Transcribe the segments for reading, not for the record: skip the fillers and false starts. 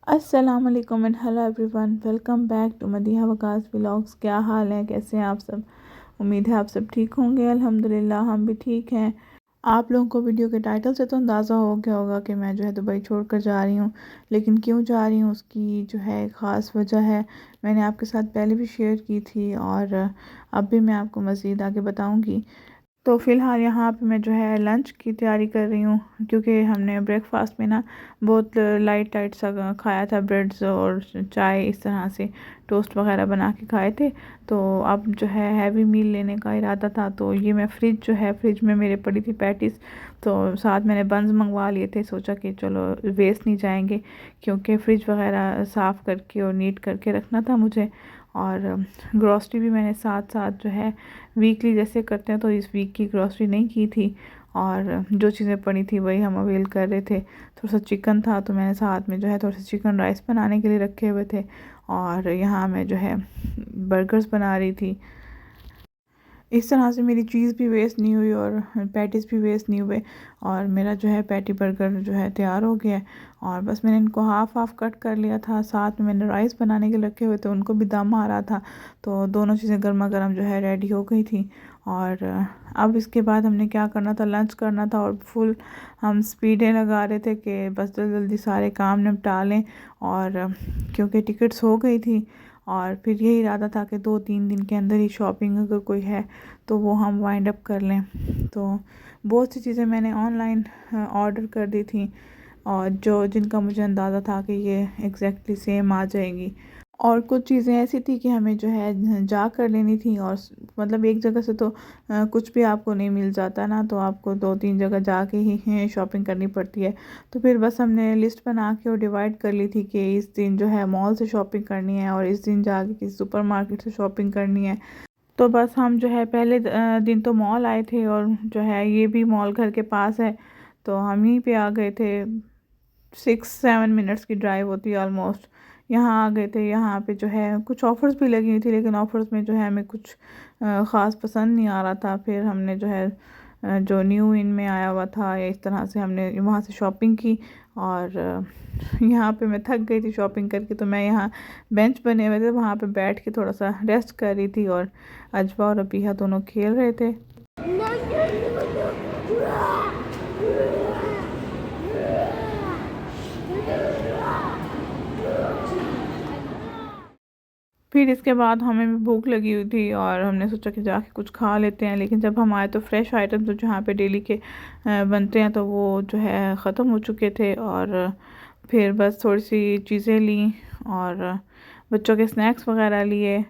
अस्सलाम वालेकुम and hello everyone, welcome back to Madiha Waqas vlogs. क्या हाल है, कैसे हैं आप सब? उम्मीद है आप सब ठीक होंगे। अल्हम्दुलिल्लाह हम भी ठीक हैं। आप लोगों को वीडियो के टाइटल से तो अंदाज़ा हो गया होगा कि मैं जो है दुबई छोड़कर जा रही हूँ। लेकिन क्यों जा रही हूँ उसकी जो है एक ख़ास वजह है। मैंने आपके साथ पहले भी शेयर की थी और अब भी मैं आपको मज़ीद आगे बताऊँगी। तो फ़िलहाल यहाँ पे मैं जो है लंच की तैयारी कर रही हूँ, क्योंकि हमने ब्रेकफास्ट में ना बहुत लाइट लाइट सा खाया था, ब्रेड्स और चाय इस तरह से टोस्ट वगैरह बना के खाए थे। तो अब जो है हैवी मील लेने का इरादा था। तो ये मैं फ्रिज में मेरे पड़ी थी पैटीज़, तो साथ मैंने बंस मंगवा लिए थे। सोचा कि चलो वेस्ट नहीं जाएंगे, क्योंकि फ्रिज वगैरह साफ़ करके और नीट करके रखना था मुझे। और ग्रॉसरी भी मैंने साथ साथ जो है वीकली जैसे करते हैं, तो इस वीक की ग्रॉसरी नहीं की थी। और जो चीज़ें पड़ी थी वही हम अवेल कर रहे थे। थोड़ा सा चिकन था तो मैंने साथ में जो है थोड़ा सा चिकन राइस बनाने के लिए रखे हुए थे। और यहाँ मैं जो है बर्गर्स बना रही थी। इस तरह से मेरी चीज़ भी वेस्ट नहीं हुई और पैटीज़ भी वेस्ट नहीं हुए। और मेरा जो है पैटी बर्गर जो है तैयार हो गया है। और बस मैंने इनको हाफ़ हाफ़ कट कर लिया था। साथ में मैंने राइस बनाने के रखे हुए थे, उनको भी दम आ रहा था। तो दोनों चीज़ें गर्मा गर्म जो है रेडी हो गई थी। और अब इसके बाद हमने क्या करना था, लंच करना था। और फुल हम स्पीडें लगा रहे थे कि बस जल्दी जल्दी सारे काम निपटा लें। और क्योंकि टिकट्स हो गई थी, और फिर यही इरादा था कि 2-3 दिन के अंदर ही शॉपिंग अगर कोई है तो वो हम वाइंड अप कर लें। तो बहुत सी चीज़ें मैंने ऑनलाइन ऑर्डर कर दी थी, और जो जिनका मुझे अंदाज़ा था कि ये एग्जैक्टली सेम आ जाएगी। और कुछ चीज़ें ऐसी थी कि हमें जो है जा कर लेनी थी। और मतलब एक जगह से तो कुछ भी आपको नहीं मिल जाता ना, तो आपको 2-3 जगह जाके ही शॉपिंग करनी पड़ती है। तो फिर बस हमने लिस्ट बना के और डिवाइड कर ली थी कि इस दिन जो है मॉल से शॉपिंग करनी है और इस दिन जाके किसी सुपरमार्केट से शॉपिंग करनी है। तो बस हम जो है पहले दिन तो मॉल आए थे, और जो है ये भी मॉल घर के पास है, तो हम यहीं पे आ गए थे। 6-7 मिनट्स की ड्राइव होती है ऑलमोस्ट। यहाँ आ गए थे। यहाँ पे जो है कुछ ऑफ़र्स भी लगी हुई थी, लेकिन ऑफ़र्स में जो है हमें कुछ ख़ास पसंद नहीं आ रहा था। फिर हमने जो है जो न्यू इन में आया हुआ था या इस तरह से हमने वहाँ से शॉपिंग की। और यहाँ पे मैं थक गई थी शॉपिंग करके, तो मैं यहाँ बेंच बने हुए थे वहाँ पे बैठ के थोड़ा सा रेस्ट कर रही थी। और अजवा और अबीहा दोनों खेल रहे थे। फिर इसके बाद हमें भी भूख लगी हुई थी, और हमने सोचा कि जाके कुछ खा लेते हैं। लेकिन जब हम आए तो फ्रेश आइटम तो जहाँ पे डेली के बनते हैं, तो वो जो है ख़त्म हो चुके थे। और फिर बस थोड़ी सी चीज़ें ली, और बच्चों के स्नैक्स वगैरह लिए,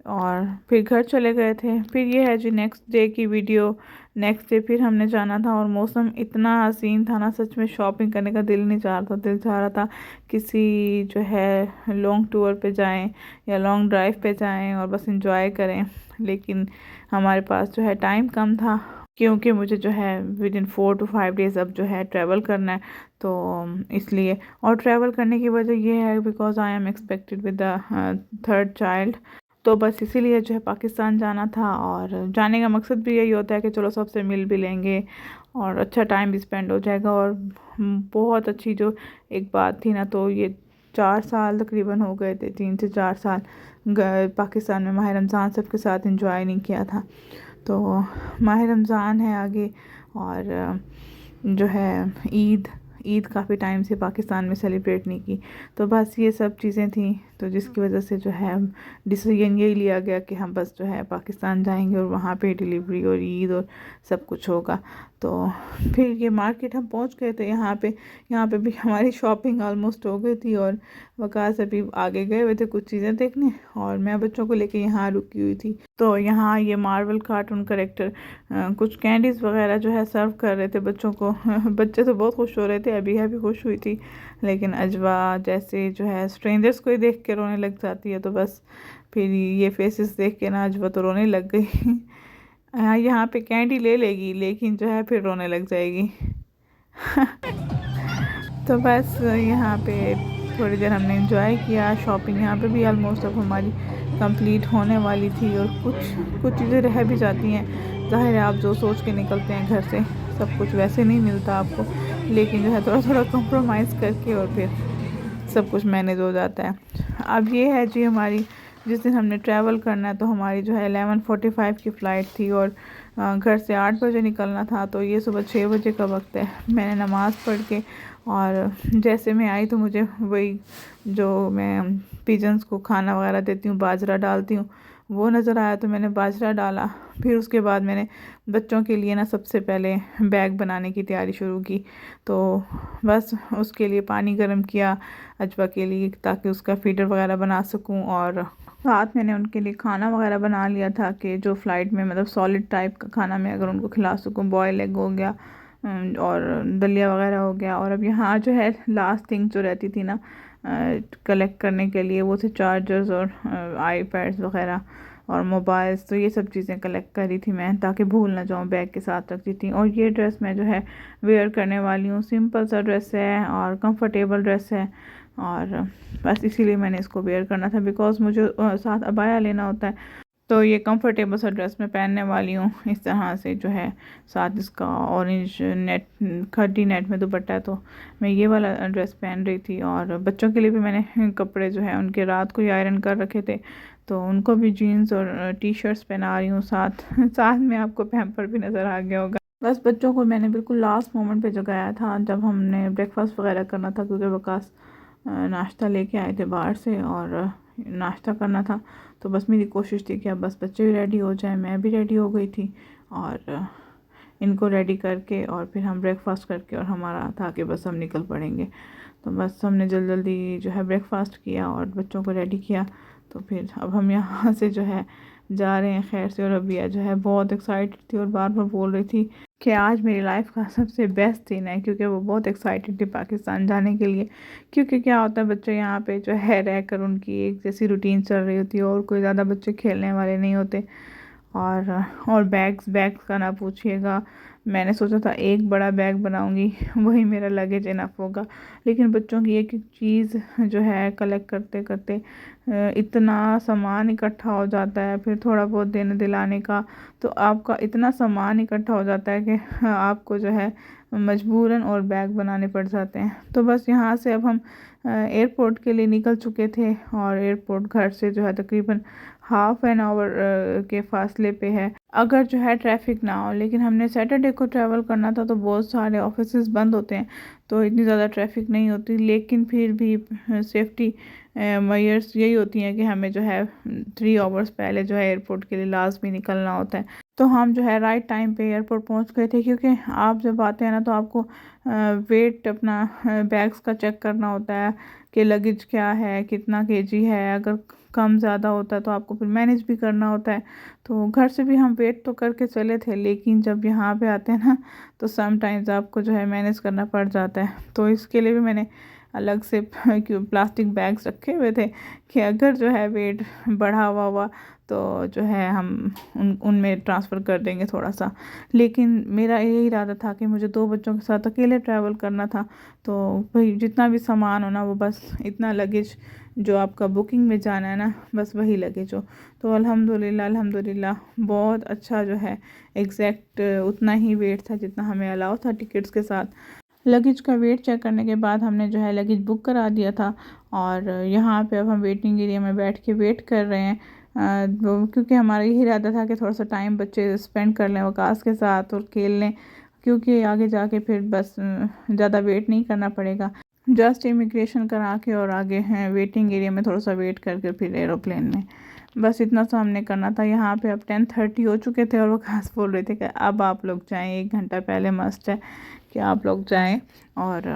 और फिर घर चले गए थे। फिर ये है जी नेक्स्ट डे की वीडियो। नेक्स्ट डे फिर हमने जाना था, और मौसम इतना हसीन था ना, सच में शॉपिंग करने का दिल नहीं चाह रहा था। दिल चाह रहा था किसी जो है लॉन्ग टूर पे जाएं या लॉन्ग ड्राइव पे जाएं और बस इंजॉय करें। लेकिन हमारे पास जो है टाइम कम था, क्योंकि मुझे जो है विद इन 4 to 5 डेज़ अब जो है ट्रैवल करना है। तो इसलिए, और ट्रैवल करने की वजह ये है because I am expected with the third child. तो बस इसीलिए जो है पाकिस्तान जाना था। और जाने का मकसद भी यही होता है कि चलो सबसे मिल भी लेंगे और अच्छा टाइम भी स्पेंड हो जाएगा। और बहुत अच्छी जो एक बात थी ना, तो ये 4 साल तकरीबन हो गए थे, 3 से 4 साल पाकिस्तान में माह रमज़ान सबके साथ इंजॉय नहीं किया था। तो माह रमज़ान है आगे, और जो है ईद ईद काफ़ी टाइम से पाकिस्तान में सेलिब्रेट नहीं की। तो बस ये सब चीज़ें थी, तो जिसकी वजह से जो है डिसीजन यही लिया गया कि हम बस जो है पाकिस्तान जाएंगे और वहाँ पे डिलीवरी और ईद और सब कुछ होगा। तो फिर ये मार्केट हम पहुँच गए थे। यहाँ पे भी हमारी शॉपिंग ऑलमोस्ट हो गई थी, और वकास अभी आगे गए हुए थे कुछ चीज़ें देखने, और मैं बच्चों को लेके यहाँ रुकी हुई थी। तो यहाँ ये मार्वल कार्टून करेक्टर कुछ कैंडीज़ वगैरह जो है सर्व कर रहे थे बच्चों को। बच्चे तो बहुत खुश हो रहे थे, अभी भी खुश हुई थी। लेकिन अजवा जैसे जो है स्ट्रेंजर्स को ही देख के रोने लग जाती है, तो बस फिर ये फेसेस देख के ना अजवा तो रोने लग गई। यहाँ पे कैंडी ले लेगी, लेकिन जो है फिर रोने लग जाएगी। तो बस यहाँ पे थोड़ी देर हमने एंजॉय किया। शॉपिंग यहाँ पे भी ऑलमोस्ट अब हमारी कंप्लीट होने वाली थी, और कुछ कुछ चीज़ें रह भी जाती हैं। ज़ाहिर है आप जो सोच के निकलते हैं घर से सब कुछ वैसे नहीं मिलता आपको, लेकिन जो है थोड़ा थोड़ा कॉम्प्रोमाइज़ करके और फिर सब कुछ मैनेज हो जाता है। अब ये है जी हमारी, जिस दिन हमने ट्रैवल करना है तो हमारी जो है 11:45 की फ़्लाइट थी और घर से 8 बजे निकलना था। तो ये सुबह 6 बजे का वक्त है। मैंने नमाज़ पढ़ के और जैसे मैं आई तो मुझे वही जो मैं पिजन्स को खाना वगैरह देती हूँ, बाजरा डालती हूँ, वो नज़र आया तो मैंने बाजरा डाला। फिर उसके बाद मैंने बच्चों के लिए ना सबसे पहले बैग बनाने की तैयारी शुरू की। तो बस उसके लिए पानी गर्म किया अजवा के लिए, ताकि उसका फीडर वगैरह बना सकूं, और साथ मैंने उनके लिए खाना वगैरह बना लिया था कि जो फ़्लाइट में मतलब सॉलिड टाइप का खाना मैं अगर उनको खिला सकूं। बॉयल एग हो गया और दलिया वगैरह हो गया। और अब यहाँ जो है लास्ट थिंग जो रहती थी ना कलेक्ट करने के लिए, वो थे चार्जर्स और आईपैड्स वगैरह और मोबाइल्स। तो ये सब चीज़ें कलेक्ट करी थी मैं, ताकि भूल ना जाऊँ, बैग के साथ रखती थी। और ये ड्रेस मैं जो है वेयर करने वाली हूँ, सिंपल सा ड्रेस है और कंफर्टेबल ड्रेस है, और बस इसीलिए मैंने इसको वेयर करना था, बिकॉज मुझे साथ अबाया लेना होता है। तो ये कंफर्टेबल सा ड्रेस मैं पहनने वाली हूँ इस तरह से जो है, साथ इसका ऑरेंज नेट खड्डी नेट में दुपट्टा है। तो मैं ये वाला ड्रेस पहन रही थी। और बच्चों के लिए भी मैंने कपड़े जो है उनके रात को ही आयरन कर रखे थे, तो उनको भी जीन्स और टी शर्ट्स पहना रही हूँ साथ साथ में आपको पैम्पर भी नज़र आ गया होगा। बस बच्चों को मैंने बिल्कुल लास्ट मोमेंट पे जगाया था, जब हमने ब्रेकफास्ट वगैरह करना था, क्योंकि वकास नाश्ता लेके आए थे बाहर से और नाश्ता करना था। तो बस मेरी कोशिश थी कि अब बस बच्चे भी रेडी हो जाएं, मैं भी रेडी हो गई थी, और इनको रेडी करके और फिर हम ब्रेकफास्ट करके और हमारा था कि बस हम निकल पड़ेंगे। तो बस हमने जल्दी जल्दी जो है ब्रेकफास्ट किया और बच्चों को रेडी किया। तो फिर अब हम यहाँ से जो है जा रहे हैं खैर से। और अबिया जो है बहुत एक्साइटेड थी और बार बार बोल रही थी कि आज मेरी लाइफ का सबसे बेस्ट दिन है, क्योंकि वो बहुत एक्साइटेड थी पाकिस्तान जाने के लिए। क्योंकि क्या होता है, बच्चे यहाँ पे जो है रहकर उनकी एक जैसी रूटीन चल रही होती है, और कोई ज़्यादा बच्चे खेलने वाले नहीं होते। और बैग्स का ना पूछिएगा। मैंने सोचा था एक बड़ा बैग बनाऊंगी, वही मेरा लगेज इनफ होगा, लेकिन बच्चों की एक एक चीज़ जो है कलेक्ट करते करते इतना सामान इकट्ठा हो जाता है, फिर थोड़ा बहुत देने दिलाने का, तो आपका इतना सामान इकट्ठा हो जाता है कि आपको जो है मजबूरन और बैग बनाने पड़ जाते हैं। तो बस यहाँ से अब हम एयरपोर्ट के लिए निकल चुके थे, और एयरपोर्ट घर से जो है तकरीबन हाफ़ एन आवर के फासले पे है, अगर जो है ट्रैफिक ना हो। लेकिन हमने सैटरडे को ट्रैवल करना था, तो बहुत सारे ऑफिसेज बंद होते हैं, तो इतनी ज़्यादा ट्रैफिक नहीं होती। लेकिन फिर भी सेफ्टी मेजर्स यही होती हैं कि हमें जो है 3 आवर्स पहले जो है एयरपोर्ट के लिए लाजमी निकलना होता है। तो हम जो है राइट टाइम पे एयरपोर्ट पहुंच गए थे, क्योंकि आप जब आते हैं ना तो आपको वेट अपना बैग्स का चेक करना होता है कि लगेज क्या है, कितना केजी है। अगर कम ज़्यादा होता है तो आपको फिर मैनेज भी करना होता है। तो घर से भी हम वेट तो करके चले थे, लेकिन जब यहाँ पे आते हैं ना तो समटाइम्स आपको जो है मैनेज करना पड़ जाता है। तो इसके लिए भी मैंने अलग से प्लास्टिक बैग्स रखे हुए थे कि अगर जो है वेट बढ़ा हुआ तो जो है हम उनमें ट्रांसफ़र कर देंगे थोड़ा सा। लेकिन मेरा यही इरादा था कि मुझे 2 बच्चों के साथ अकेले ट्रैवल करना था, तो भाई जितना भी सामान हो ना, वो बस इतना लगेज जो आपका बुकिंग में जाना है ना, बस वही लगेज हो। तो अल्हम्दुलिल्लाह बहुत अच्छा जो है एग्जैक्ट उतना ही वेट था जितना हमें अलाउ था टिकट्स के साथ। लगेज का वेट चेक करने के बाद हमने जो है लगेज बुक करा दिया था, और यहाँ पे अब हम वेटिंग एरिया में बैठ के वेट कर रहे हैं। क्योंकि हमारा यही इरादा था कि थोड़ा सा टाइम बच्चे स्पेंड कर लें वकास के साथ और खेल लें, क्योंकि आगे जाके फिर बस ज़्यादा वेट नहीं करना पड़ेगा। जस्ट इमिग्रेशन करा के और आगे हैं वेटिंग एरिया में थोड़ा सा वेट करके फिर एरोप्लेन में, बस इतना सा हमने करना था। यहाँ पे अब 10:30 हो चुके थे, और वो खास बोल रहे थे कि अब आप लोग जाएं, 1 घंटा पहले मस्ट है कि आप लोग जाएं। और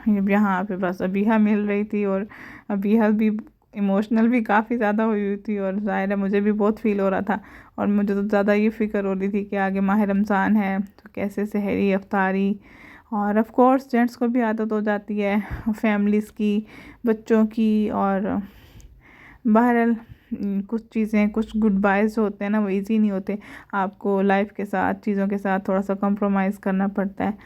यहाँ पे बस अबीहा मिल रही थी, और अबीहा भी इमोशनल भी काफ़ी ज़्यादा हुई थी, और ज़ाहिर है मुझे भी बहुत फ़ील हो रहा था। और मुझे तो ज़्यादा ये फ़िक्र हो रही थी कि आगे माह रमज़ान है तो कैसे सहरी अफ्तारी, और ऑफ़ कोर्स जेंट्स को भी आदत हो जाती है फैमिलीज़ की, बच्चों की। और बहरहाल कुछ चीज़ें, कुछ गुड बायज़ होते हैं ना, वो इजी नहीं होते। आपको लाइफ के साथ, चीज़ों के साथ थोड़ा सा कंप्रोमाइज़ करना पड़ता है।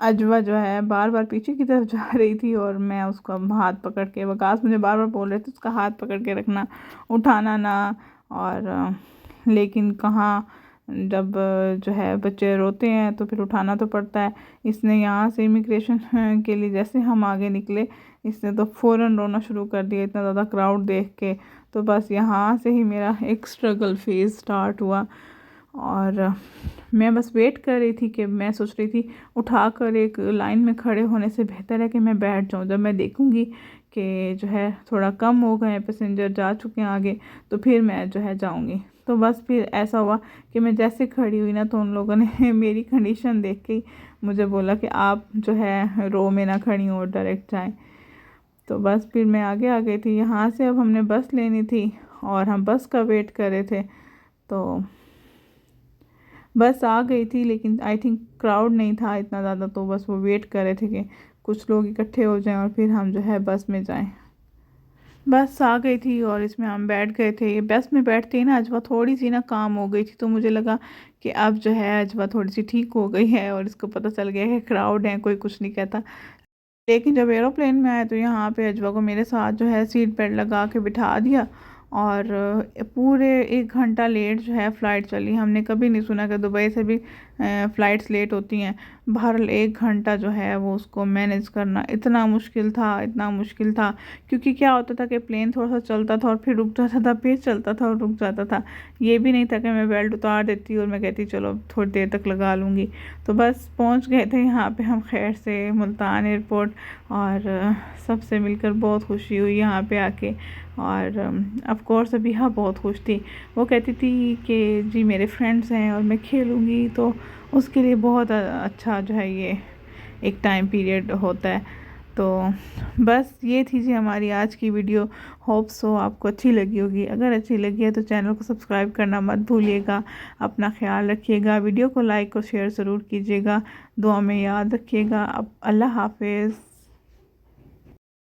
अजवा जो है बार बार पीछे की तरफ जा रही थी, और मैं उसका हाथ पकड़ के, वकास मुझे बार बार बोल रहे थे उसका हाथ पकड़ के रखना, उठाना ना। और लेकिन कहाँ जब जो है बच्चे रोते हैं तो फिर उठाना तो पड़ता है। इसने यहाँ से इमिग्रेशन के लिए जैसे हम आगे निकले, इसने तो फ़ौरन रोना शुरू कर दिया इतना ज़्यादा क्राउड देख के। तो बस यहाँ से ही मेरा एक स्ट्रगल फेज़ स्टार्ट हुआ। और मैं बस वेट कर रही थी कि मैं सोच रही थी उठा कर एक लाइन में खड़े होने से बेहतर है कि मैं बैठ जाऊं। जब मैं देखूंगी कि जो है थोड़ा कम हो गए पैसेंजर, जा चुके हैं आगे, तो फिर मैं जो है जाऊंगी। तो बस फिर ऐसा हुआ कि मैं जैसे खड़ी हुई ना, तो उन लोगों ने मेरी कंडीशन देख के ही मुझे बोला कि आप जो है रो में ना खड़ी हो और डायरेक्ट जाएं। तो बस फिर मैं आगे आ गई थी। यहाँ से अब हमने बस लेनी थी और हम बस का वेट कर रहे थे। तो बस आ गई थी, लेकिन आई थिंक क्राउड नहीं था इतना ज़्यादा, तो बस वो वेट कर रहे थे कि कुछ लोग इकट्ठे हो जाएं और फिर हम जो है बस में जाएं। बस आ गई थी और इसमें हम बैठ गए थे। ये बस में बैठते ही ना अजवा थोड़ी सी ना काम हो गई थी, तो मुझे लगा कि अब जो है अजवा थोड़ी सी ठीक हो गई है और इसको पता चल गया है क्राउड है, कोई कुछ नहीं कहता। लेकिन जब एरोप्लेन में आए तो यहाँ पे अजवा को मेरे साथ जो है सीट बेल्ट लगा के बिठा दिया और पूरे 1 घंटा लेट जो है फ़्लाइट चली। हमने कभी नहीं सुना कि दुबई से भी फ़्लाइट्स लेट होती हैं। बहरहाल 1 घंटा जो है वो उसको मैनेज करना इतना मुश्किल था, इतना मुश्किल था। क्योंकि क्या होता था कि प्लेन थोड़ा सा चलता था और फिर रुक जाता था, फिर चलता था और रुक जाता था। ये भी नहीं था कि मैं बेल्ट उतार देती और मैं कहती चलो थोड़ी देर तक लगा लूँगी। तो बस पहुँच गए थे यहाँ पे हम खैर से मुल्तान एयरपोर्ट। और सबसे मिलकर बहुत खुशी हुई यहाँ पे आके। और ऑफ कोर्स अबीहा बहुत खुश थी। वो कहती थी कि जी मेरे फ्रेंड्स हैं और मैं खेलूँगी, तो उसके लिए बहुत अच्छा जो है ये एक टाइम पीरियड होता है। तो बस ये थी जी हमारी आज की वीडियो। होप सो आपको अच्छी लगी होगी। अगर अच्छी लगी है तो चैनल को सब्सक्राइब करना मत भूलिएगा। अपना ख्याल रखिएगा, वीडियो को लाइक और शेयर ज़रूर कीजिएगा, दुआ में याद रखिएगा। अब अल्लाह हाफिज़।